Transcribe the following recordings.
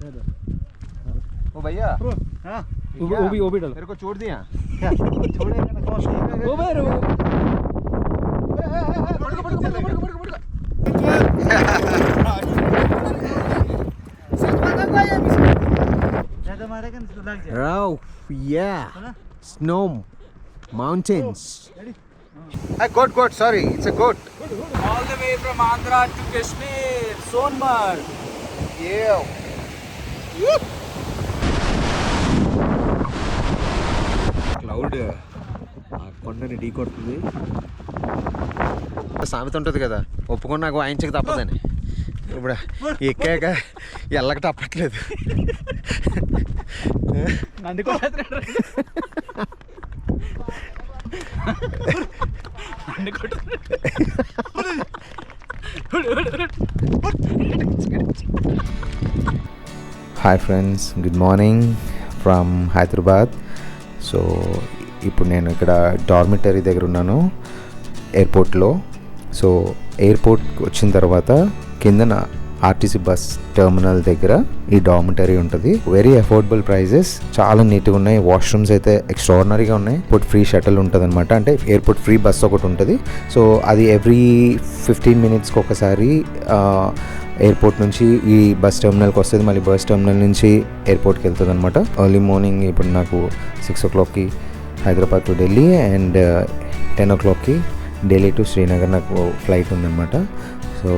ओ भैया वो भी डालो मेरे को छोड़ दिया वो भाई Oh, yeah. Snow mountains. A goat, sorry. It's a goat. all the way from Andhra to Kashmir, Sonmarg. Yeah. Cloud ఆ కొండని ఢీ కొడుతుంది. సామెత ఉంటుంది కదా, ఒప్పుకొని నాకు వాయించక తప్పదని. ఇప్పుడు ఎక్కాక ఎల్లక తప్పట్లేదు. Hi friends, good morning from Hyderabad. So ఇప్పుడు నేను ఇక్కడ డార్మిటరీ దగ్గర ఉన్నాను ఎయిర్పోర్ట్లో. సో ఎయిర్పోర్ట్కి వచ్చిన తర్వాత కిందన ఆర్టీసీ బస్ టెర్మినల్ దగ్గర ఈ డార్మిటరీ ఉంటుంది. వెరీ అఫోర్డబుల్ ప్రైజెస్, చాలా నీట్గా ఉన్నాయి. వాష్రూమ్స్ అయితే ఎక్స్ట్రాడినరీగా ఉన్నాయి. ఎయిర్పోర్ట్ ఫ్రీ షటిల్ ఉంటుంది అనమాట, అంటే ఎయిర్పోర్ట్ ఫ్రీ బస్ ఒకటి ఉంటుంది. సో అది ఎవ్రీ 15 minutesకి ఒకసారి ఎయిర్పోర్ట్ నుంచి ఈ బస్ టెర్మినల్కి వస్తుంది, మళ్ళీ బస్ టెర్మినల్ నుంచి ఎయిర్పోర్ట్కి వెళ్తుంది అనమాట. ఎర్లీ మార్నింగ్ ఇప్పుడు నాకు 6 o'clockకి హైదరాబాద్ టు ఢిల్లీ అండ్ 10 o'clockకి ఢిల్లీ టు శ్రీనగర్ నాకు ఫ్లైట్ ఉందన్నమాట. సో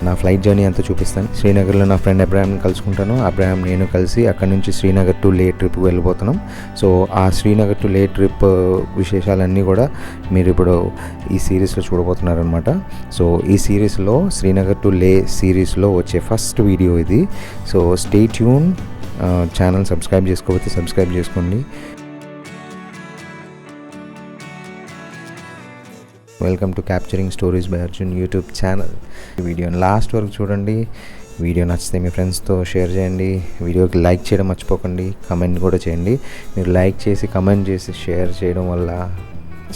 నా ఫ్లైట్ జర్నీ అంతా చూపిస్తాను. శ్రీనగర్లో నా ఫ్రెండ్ అబ్రాహాంని కలుసుకుంటాను. అబ్రాహాం నేను కలిసి అక్కడ నుంచి శ్రీనగర్ టు లే ట్రిప్కి వెళ్ళిపోతున్నాం. సో ఆ శ్రీనగర్ టు లే ట్రిప్ విశేషాలన్నీ కూడా మీరు ఇప్పుడు ఈ సిరీస్లో చూడబోతున్నారనమాట. సో ఈ సిరీస్లో శ్రీనగర్ టు లే సిరీస్లో వచ్చే ఫస్ట్ వీడియో ఇది. So stay tune. Channel subscribe చేసుకోకపోతే సబ్స్క్రైబ్ చేసుకోండి. Welcome to capturing stories by Arjun YouTube channel. ఈ వీడియోని లాస్ట్ వరకు చూడండి. వీడియో నచ్చితే మీ ఫ్రెండ్స్తో షేర్ చేయండి. వీడియోకి లైక్ చేయడం మర్చిపోకండి. కమెంట్ కూడా చేయండి. మీరు లైక్ చేసి కమెంట్ చేసి షేర్ చేయడం వల్ల,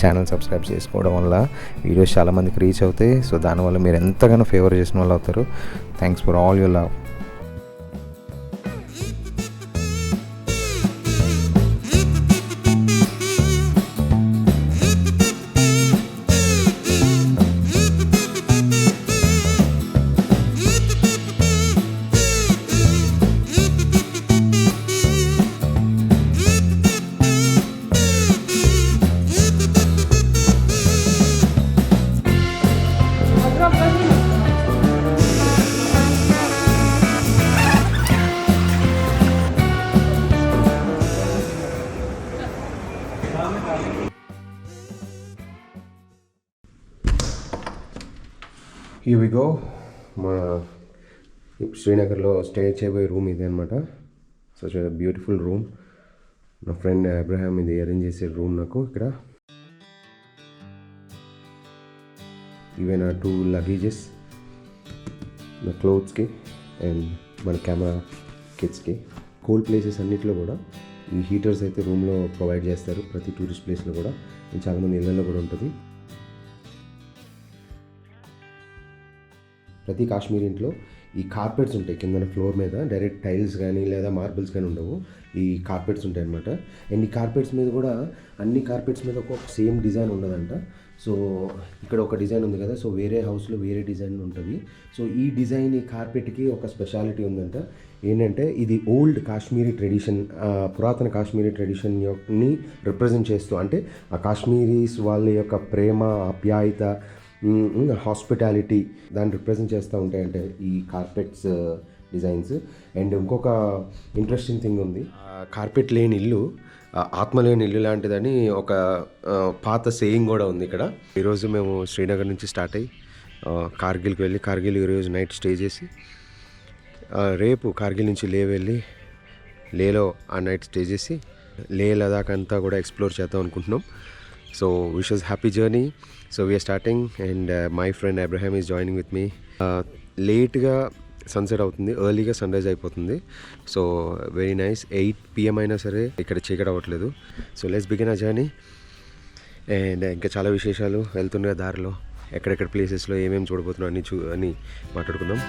ఛానల్ సబ్స్క్రైబ్ చేసుకోవడం వల్ల వీడియోస్ చాలామందికి రీచ్ అవుతాయి. సో దానివల్ల మీరు ఎంతగానో ఫేవర్ చేసిన వాళ్ళు అవుతారు. Thanks for all your love. Here we go. మా శ్రీనగర్లో స్టే చేయబోయే రూమ్ ఇదే అనమాట. Such beautiful room. నా ఫ్రెండ్ అబ్రహాం ఇది అరేంజ్ చేసే రూమ్ నాకు. ఇక్కడ ఇవే నా 2 లగేజెస్, నా క్లోత్స్కి అండ్ మన కెమెరా కిట్స్కి. కోల్డ్ ప్లేసెస్ అన్నింటిలో కూడా ఈ హీటర్స్ అయితే రూమ్లో ప్రొవైడ్ చేస్తారు. ప్రతి టూరిస్ట్ ప్లేస్లో కూడా, చాలామంది ఇళ్ళల్లో కూడా ఉంటుంది. ప్రతి కాశ్మీర్ ఇంట్లో ఈ కార్పెట్స్ ఉంటాయి కింద ఫ్లోర్ మీద. డైరెక్ట్ టైల్స్ కానీ లేదా మార్బుల్స్ కానీ ఉండవు, ఈ కార్పెట్స్ ఉంటాయి అన్నమాట. అండ్ ఈ కార్పెట్స్ మీద కూడా అన్ని కార్పెట్స్ మీద ఒక సేమ్ డిజైన్ ఉండదంట. సో ఇక్కడ ఒక డిజైన్ ఉంది కదా, సో వేరే హౌస్లో వేరే డిజైన్ ఉంటుంది. సో ఈ డిజైన్, ఈ కార్పెట్కి ఒక స్పెషాలిటీ ఉందంట. ఏంటంటే ఇది ఓల్డ్ కాశ్మీరీ ట్రెడిషన్, పురాతన కాశ్మీరీ ట్రెడిషన్ని రిప్రజెంట్ చేస్తూ, అంటే ఆ కాశ్మీరీస్ వాళ్ళ యొక్క ప్రేమ, ఆప్యాయత, హాస్పిటాలిటీ దాన్ని రిప్రజెంట్ చేస్తూ ఉంటాయంటే ఈ కార్పెట్స్ డిజైన్స్. అండ్ ఇంకొక ఇంట్రెస్టింగ్ థింగ్ ఉంది, కార్పెట్ లేని ఇల్లు ఆత్మ లేని ఇల్లు లాంటిదని ఒక పాత సేయింగ్ కూడా ఉంది ఇక్కడ. ఈరోజు మేము శ్రీనగర్ నుంచి స్టార్ట్ అయ్యి కార్గిల్కి వెళ్ళి, కార్గిల్ ఈరోజు నైట్ స్టే చేసి రేపు కార్గిల్ నుంచి లే వెళ్ళి, లేలో ఆ నైట్ స్టే చేసి లే లదాఖ్ అంతా కూడా ఎక్స్ప్లోర్ చేద్దాం అనుకుంటున్నాం. So wish us happy journey. So we are starting and my friend Abraham is joining with me. లేట్గా సన్సెట్ అవుతుంది, ఎర్లీగా సన్ రైజ్ అయిపోతుంది. So very nice. 8 PM అయినా సరే ఇక్కడ చీకటి అవ్వట్లేదు. సో లెట్స్ బిగిన్ ఆ జర్నీ. అండ్ ఇంకా చాలా విశేషాలు వెళ్తున్న దారిలో ఎక్కడెక్కడ ప్లేసెస్లో ఏమేమి చూడబోతున్నాం అని మాట్లాడుకుందాం.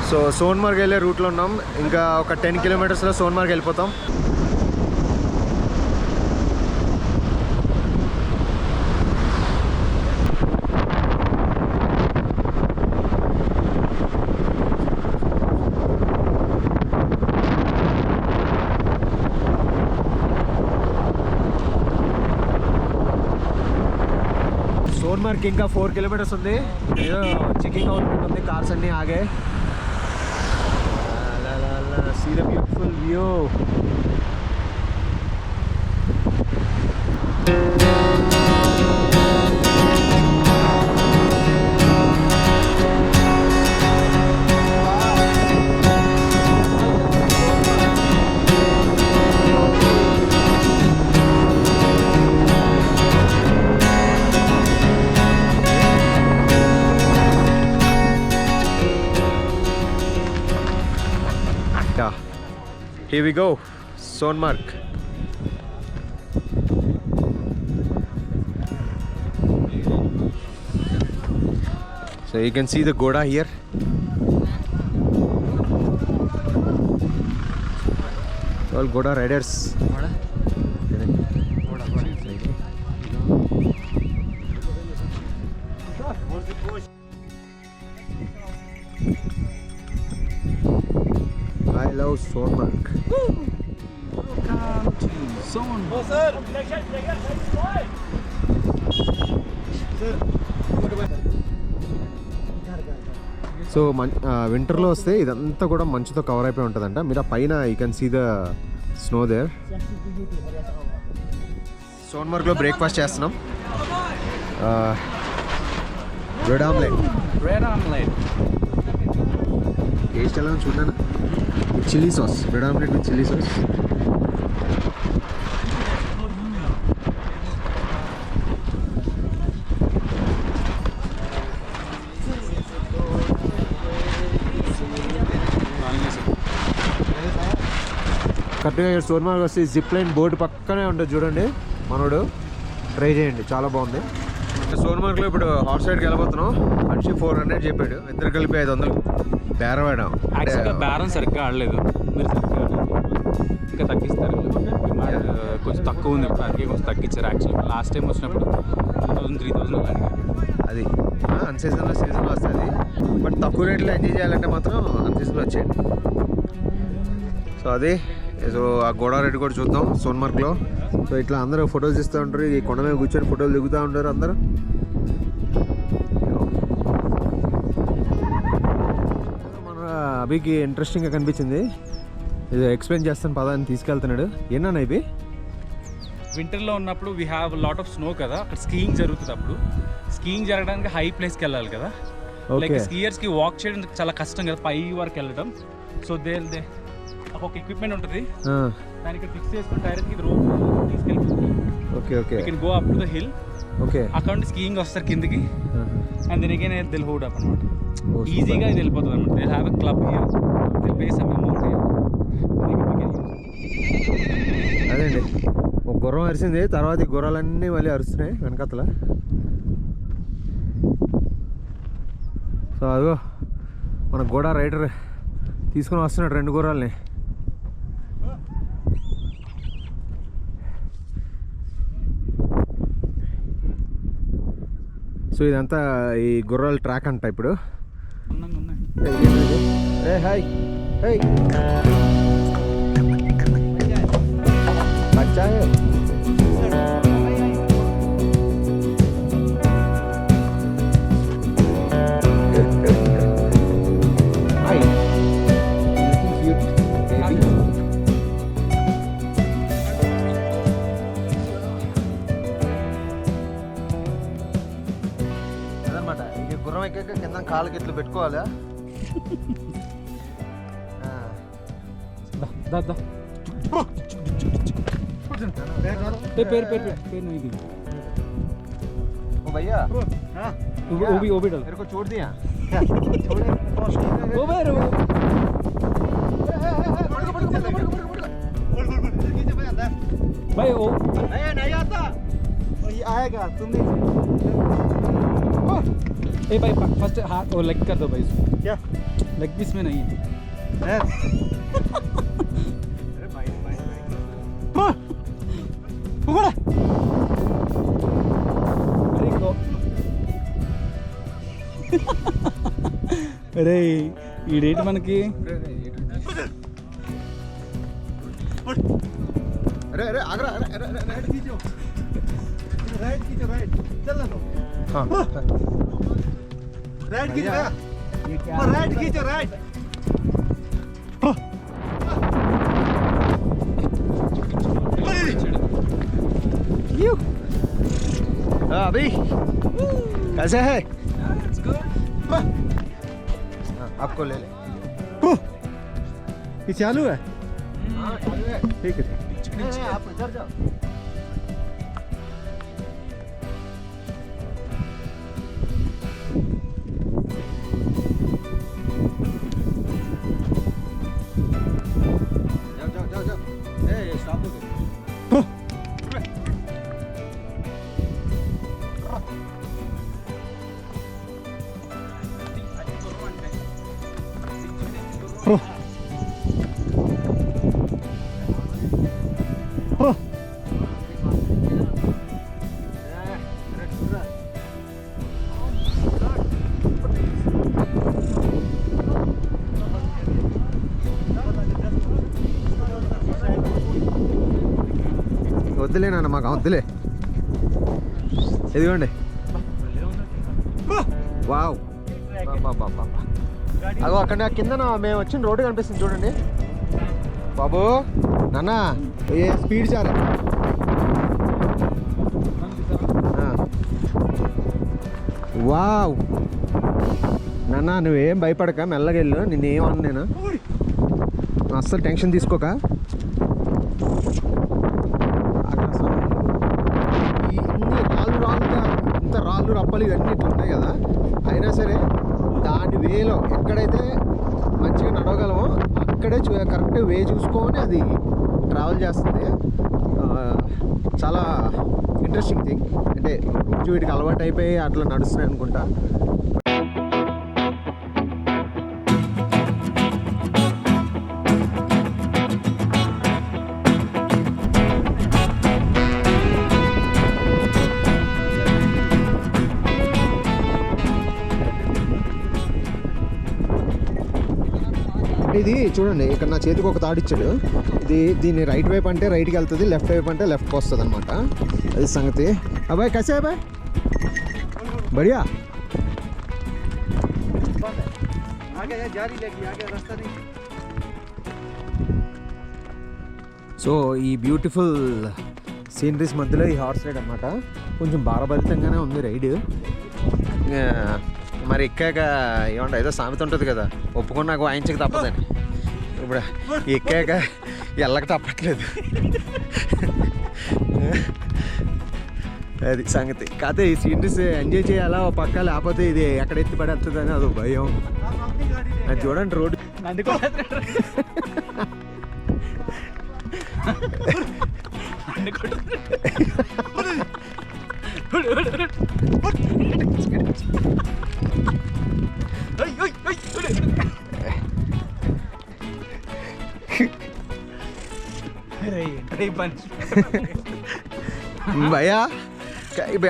సో సోన్మార్గ్ వెళ్ళే రూట్లో ఉన్నాం. ఇంకా ఒక 10 కిలోమీటర్స్లో సోన్మార్గ్ వెళ్ళిపోతాం. సోన్మార్గ్ ఇంకా 4 కిలోమీటర్స్ ఉంది. ఏదో చెకింగ్ అవుట్ ఉంది, కార్స్ అన్నీ ఆగాయి. See the beautiful view. Here we go, Sonmarg. So you can see the Goda here. All Goda riders. I love Sonmarg. Welcome to Sonmarg. So వింటర్లో వస్తే ఇదంతా కూడా మంచుతో కవర్ అయిపోయి ఉంటుందంట. మీరు ఆ పైన you can see the snow there. సోన్మార్గ్లో బ్రేక్ఫాస్ట్ చేస్తున్నాం. Bread omelette. Bread omelette. Taste ఎలా చూడనా? With chilli sauce. Bread omelette with chilli sauce. కరెక్ట్గా ఇక్కడ సోన్మార్గ్ వస్తే జిప్ లైన్ బోర్డు పక్కనే ఉంటుంది చూడండి. మనోడు ట్రై చేయండి, చాలా బాగుంది. సోన్మార్గ్లో ఇప్పుడు హార్స్ రైడ్కి వెళ్ళబోతున్నాం. మనిషి 400 చెప్పాడు, ఇద్దరు కలిపి 500 బేరం ఆడాం. యాక్చువల్గా బేరం సరిగ్గా ఆడలేదు, మీరు సరిగ్గా ఆడలేదు. ఇంకా తగ్గిస్తారు కొంచెం తక్కువ ఉంది, అందుకే కొంచెం తగ్గించారు. యాక్చువల్లీ లాస్ట్ టైం వచ్చినప్పుడు 2000-3000 అడిగారు. అది అన్ సీజన్లో వస్తుంది. బట్ తక్కువ రేట్లో ఎంజాయ్ చేయాలంటే మాత్రం అన్ సీజన్లో వచ్చేయండి. సో అది సో ఆ గోడా రైడ్ కూడా చూద్దాం సోన్మార్గ్లో. సో ఇట్లా అందరూ ఫొటోస్ ఇస్తూ ఉంటారు, ఈ కొండ మీద కూర్చొని ఫోటోలు దిగుతూ ఉంటారు అందరూ. మన అభికి ఇంట్రెస్టింగ్గా కనిపించింది, ఇది ఎక్స్ప్లెయిన్ చేస్తాను పదా అని తీసుకెళ్తున్నాడు. ఏంటన్నా ఇవి? వింటర్లో ఉన్నప్పుడు we have lot of snow కదా, అక్కడ స్కీయింగ్ జరుగుతుంది. అప్పుడు స్కీయింగ్ జరగడానికి హై ప్లేస్కి వెళ్ళాలి కదా. లైక్ స్కీయర్స్కి వాక్ చేయడం చాలా కష్టం కదా, పై వరకు వెళ్ళడం. సో దే ఒక ఎక్విప్మెంట్ ఉంటుంది, దానికి ఇక్కడ ఫిక్స్ చేసుకుని డైరెక్ట్ రోడ్ తీసుకెళ్ళి okay okay you can go up to the hill. Okay, అక్కడ నుండి స్కీయింగ్ వస్తారు కిందికి, అండ్ దెన్ అగైన్ దిల్ హోల్డ్ అప్ అనమాట. ఈజీగా ఇది వెళ్ళిపోతుంది అనమాట. They have a club here, they pay some amount here. అదేండి ఒక గుర్రం అరిసింది, తర్వాత ఈ గుర్రాలన్నీ మళ్ళీ అరుస్తున్నాయి వెనకతల. సో అదిగో మన గోడా రైడర్ తీసుకుని వస్తున్నాడు 2 గుర్రాలని. సో ఇదంతా ఈ గుర్రాల ట్రాక్ అంట ఇప్పుడు. హాయ్ హాయ్ బచ్చా అదనమాట. ఇది గుర్రం ఎక్కాక కింద కాళ్ళకి ఇట్లా పెట్టుకోవాలా. ओ भैया वो भी डाल मेरे को छोड़ दिया। जाएगा तुम नहीं ए भाई फर्स्ट हाथ और लेग कर दो भाई इसमें। क्या लेग पीस में नहीं है। अरे भाई पकड़ा अरे को अरे ఈ రేట్ మనకి अरे अरे आगरा अरे अरे अरे राइट खींचो राइट चल ना हाँ राइट खींचो राइट खींचो राइट अभी कैसे है आपको ले ले ये चालू है हाँ चालू है ठीक है आप इधर जाओ जाओ जाओ जाओ ए स्टॉप हो गया వద్దులే నాన్న మాకు వద్దులే ఇదిగోండి వావ్ అగో అక్కడ కింద మేము వచ్చిన రోడ్డు కనిపిస్తుంది చూడండి బాబు నాన్న ఏ స్పీడ్ చాలా వావ్ నాన్న నువ్వేం భయపడక మెల్లగా వెళ్ళు నిన్నేమన్నా నేను అస్సలు టెన్షన్ తీసుకోక ఇన్ని రాళ్ళుగా ఇంత రాళ్ళు రప్పలు ఇవన్నీ ఇట్లా ఉంటాయి కదా అయినా సరే దాని వేలో ఎక్కడైతే మంచిగా నడవగలమో అక్కడే కరెక్ట్ వే చూసుకొని అది ట్రావెల్ చేస్తుంది చాలా ఇంట్రెస్టింగ్ థింగ్ అంటే రోజు వీటికి అలవాటు అయిపోయి అట్లా నడుస్తున్నాయి అనుకుంటా ఇది చూడండి ఇక్కడ నా చేతికి ఒక తాడు ఇచ్చాడు దీన్ని రైట్ వైపు అంటే రైట్కి వెళ్తుంది లెఫ్ట్ వైపు అంటే లెఫ్ట్కి వస్తుంది అనమాట అది సంగతి అబ్బాయి కసే అబ్బాయి బడియా आगे जारी लेगी आगे रास्ता नहीं సో ఈ బ్యూటిఫుల్ సీనరీస్ మధ్యలో ఈ హార్స్ రైడ్ అనమాట కొంచెం భారభరితంగానే ఉంది రైడ్ మరి ఎక్కాక ఏమంటే ఏదో సామెత ఉంటుంది కదా ఒప్పుకొని నాకు వాయించక తప్పదని ఇప్పుడు ఎక్కాక ఎల్లక తప్పట్లేదు అది సంగతి కాకపోతే ఈ సీనరీస్ ఎంజాయ్ చేయాలా ఓ పక్క లేకపోతే ఇది ఎక్కడ ఎత్తి పడేస్తుందని అదో భయం అది చూడండి రోడ్డు భయ్యా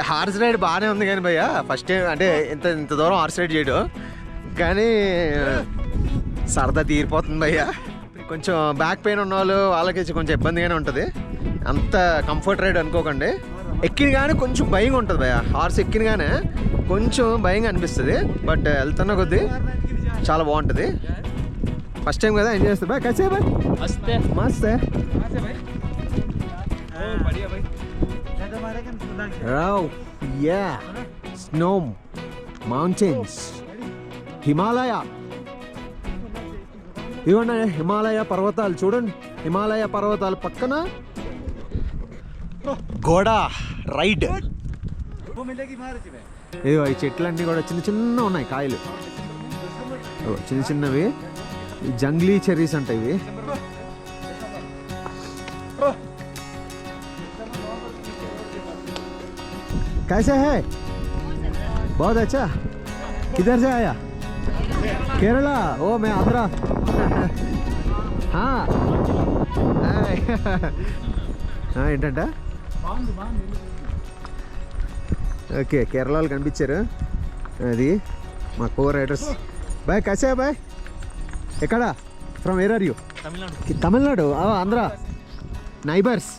హార్స్ రైడ్ బాగానే ఉంది కానీ భయ్యా ఫస్ట్ టైం అంటే ఇంత దూరం హార్స్ రైడ్ చేయడం కానీ సరదా తీరిపోతుంది భయ్యా కొంచెం బ్యాక్ పెయిన్ ఉన్న వాళ్ళకి కొంచెం ఇబ్బందిగానే ఉంటుంది అంత కంఫర్ట్ రైడ్ అనుకోకండి ఎక్కిన కానీ కొంచెం భయంగా ఉంటుంది భయ్యా హార్స్ ఎక్కిన కానీ కొంచెం భయంగా అనిపిస్తుంది బట్ వెళ్తున్న కొద్దీ చాలా బాగుంటుంది ఫస్ట్ టైం కదా ఎంజాయ్ చేస్తారు బాయ్ కసే బాయ్ मस्ते మస్తే से भाई ओ बढ़िया भाई ज्यादा मारेगा ना Rao yeah snow mountains Himalaya ఇవ్వండి హిమాలయ పర్వతాలు చూడండి హిమాలయ పర్వతాల పక్కన గోడా రైడ్ वो मिलेगी मार जी में ఇదిగో ఈ చెట్లన్నీ కూడా చిన్న చిన్న ఉన్నాయి కాయలు ఇదిగో చిన్న చిన్నవి ఈ జంగ్లీ చెర్రీస్ అంటాయి ఇవి कैसे है? बहुत अच्छा. किधर से आया? केरला. ओ मैं आंध्रा. हाँ. ఏంటంట? ఓకే, కేరళలో కనిపించారు. అది మా కో రైడర్స్. Bye కసే bye. ఎక్కడ? From where are you? Tamil Nadu. Andhra neighbours.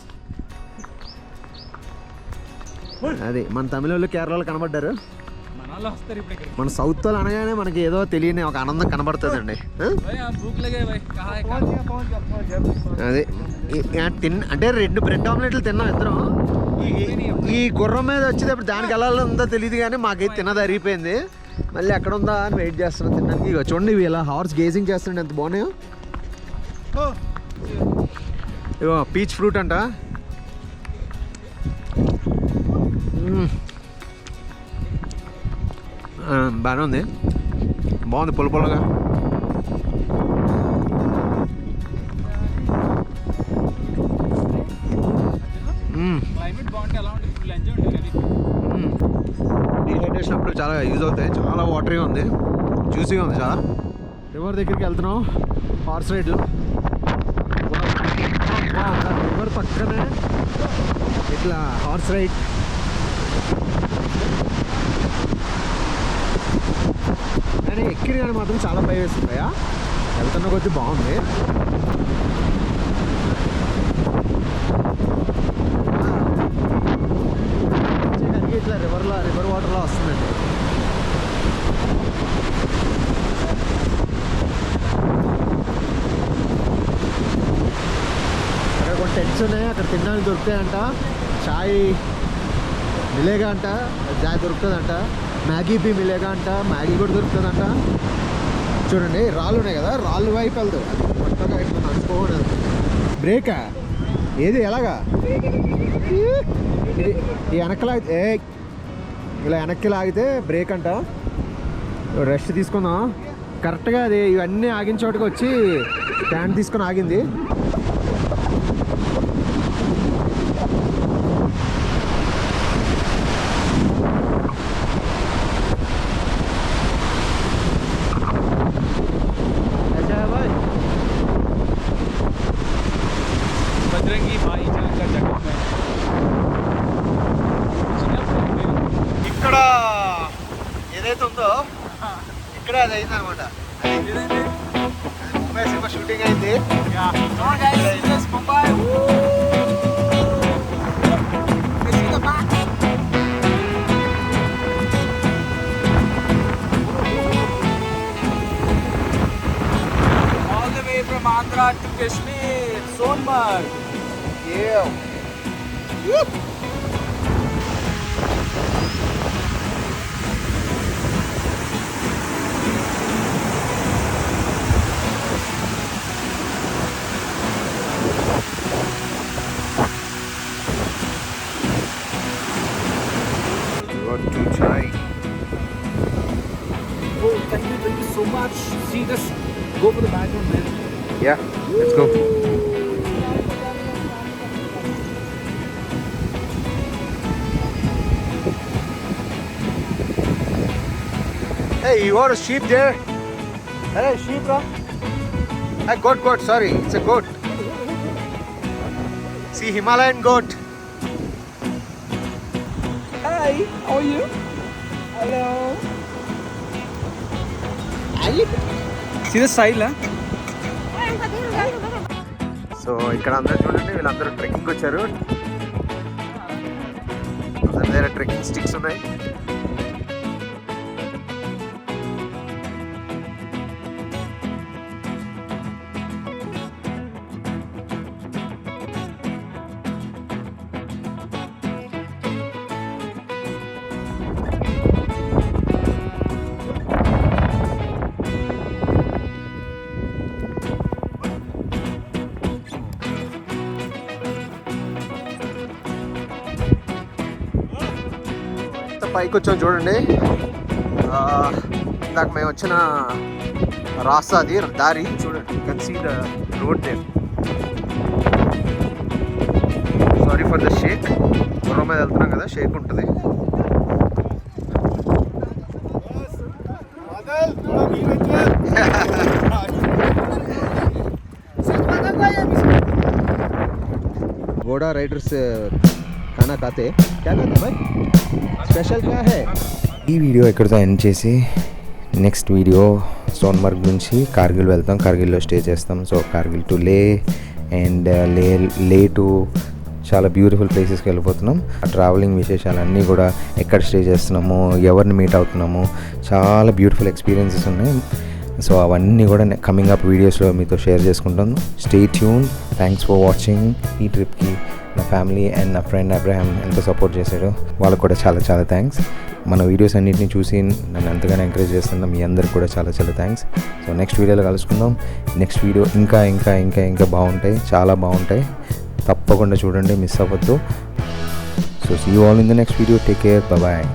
అది మన తమిళోళ్ళు కేరళలో కనబడ్డారు. మన సౌత్ వాళ్ళు అనగానే మనకి ఏదో తెలియని ఒక ఆనందం కనబడుతుందండి. అది అంటే 2 బ్రెడ్ ఆమ్లెట్లు తిన్నాం ఇద్దరం. ఈ గుర్రం మీద వచ్చేటప్పుడు దానికి వెళ్ళాలందో తెలియదు కానీ మాకైతే తిన్నది అరిగిపోయింది. మళ్ళీ ఎక్కడ ఉందా అని వెయిట్ చేస్తున్నాం తినడానికి. ఇక చూడండి ఇవి ఇలా హార్స్ గేజింగ్ చేస్తుండే ఎంత బాగున్నాయో. ఇగో పీచ్ ఫ్రూట్ అంట. బాగానే ఉంది, బాగుంది పుల్ల పుల్లగా. డీహైడ్రేషన్ అప్పుడు చాలా యూజ్ అవుతాయి. చాలా వాటరీగా ఉంది, జ్యూసీగా ఉంది చాలా. రివర్ దగ్గరికి వెళ్తున్నాం హార్స్ రైడ్లో. రివర్ పక్కనే ఇట్లా హార్స్ రైడ్. కానీ ఎక్కిన కానీ మాత్రం చాలా భయం వేస్తుందయా. వెళ్తున్న కొద్దీ బాగుంది. ఇట్లా రివర్ వాటర్లో వస్తుందండి. అక్కడ కొన్ని టెంట్స్ ఉన్నాయి, అక్కడ తినడానికి దొరుకుతాయంట. చాయ్ మిలేగా అంట, చాయ్ దొరుకుతుందంట. మ్యాగీ బీ మిలేగా అంట, మ్యాగీ కూడా దొరుకుతుందంట. చూడండి రాళ్ళు ఉన్నాయి కదా, రాళ్ళు వైపు వెళ్తావు కొత్తగా ఇట్లా నడుచుకోవడం. బ్రేకా ఏది ఎలాగా? ఈ వెనక్కి ఇలా వెనక్కి లాగితే బ్రేక్ అంట. రెస్ట్ తీసుకుందాం. కరెక్ట్గా అది ఇవన్నీ ఆగిన చోటుకి వచ్చి స్టాండ్ తీసుకొని ఆగింది. ఇక్కడ ఏదైతే ఉందో ఇక్కడ అది అయింది అనమాట. ముంబై సినిమా షూటింగ్ అయింది. All the way from Andhra to Kashmir, Sonmarg. Yeah. To try. Oh, thank you so much. See this, go for the background, man. Yeah, let's go. Hey, you got a sheep there? Hey, sheep, bro. Hey, goat, sorry, it's a goat. See, Himalayan goat. Hi, how are you? Hello. See the style, huh? So ఇక్కడ అందరూ చూడండి, వీళ్ళందరూ trekking వచ్చారు. అందరి దగ్గర trekking sticks ఉన్నాయి. పైకి వచ్చాం చూడండి. ఇందాక మేము వచ్చిన రాస్తా అది దారి చూడండి. Can see the road there. Sorry for the shake. గుర్రం మీద వెళ్తున్నాం కదా, షేక్ ఉంటుంది. घोड़ा राइडर्स खाना खाते क्या खाते भाई स्पेशल क्या है ఈ వీడియో ఎక్కడితో ఎండ్ చేసి నెక్స్ట్ వీడియో సోన్మర్గ్ నుంచి కార్గిల్ వెళ్తాం, కార్గిల్లో స్టే చేస్తాం. సో కార్గిల్ టు లే అండ్ లే టు చాలా బ్యూటిఫుల్ ప్లేసెస్కి వెళ్ళిపోతున్నాం. ఆ ట్రావెలింగ్ విశేషాలన్నీ కూడా ఎక్కడ స్టే చేస్తున్నాము, ఎవరిని మీట్ అవుతున్నాము, చాలా బ్యూటిఫుల్ ఎక్స్పీరియన్సెస్ ఉన్నాయి. సో అవన్నీ కూడా కమింగ్ అప్ వీడియోస్లో మీతో షేర్ చేసుకుంటాను. Stay tune. Thanks for watching. ఈ ట్రిప్కి నా ఫ్యామిలీ అండ్ నా ఫ్రెండ్ అబ్రహాం ఎంతో సపోర్ట్ చేశాడు, వాళ్ళకు కూడా చాలా చాలా థ్యాంక్స్. మన వీడియోస్ అన్నింటినీ చూసి నన్ను ఎంతగానో ఎంకరేజ్ చేస్తున్నా మీ అందరికి కూడా చాలా చాలా థ్యాంక్స్. సో నెక్స్ట్ వీడియోలో కలుసుకుందాం. నెక్స్ట్ వీడియో ఇంకా ఇంకా ఇంకా ఇంకా బాగుంటాయి, చాలా బాగుంటాయి. తప్పకుండా చూడండి, మిస్ అవ్వద్దు. So see you all in the next video. Take care. Bye.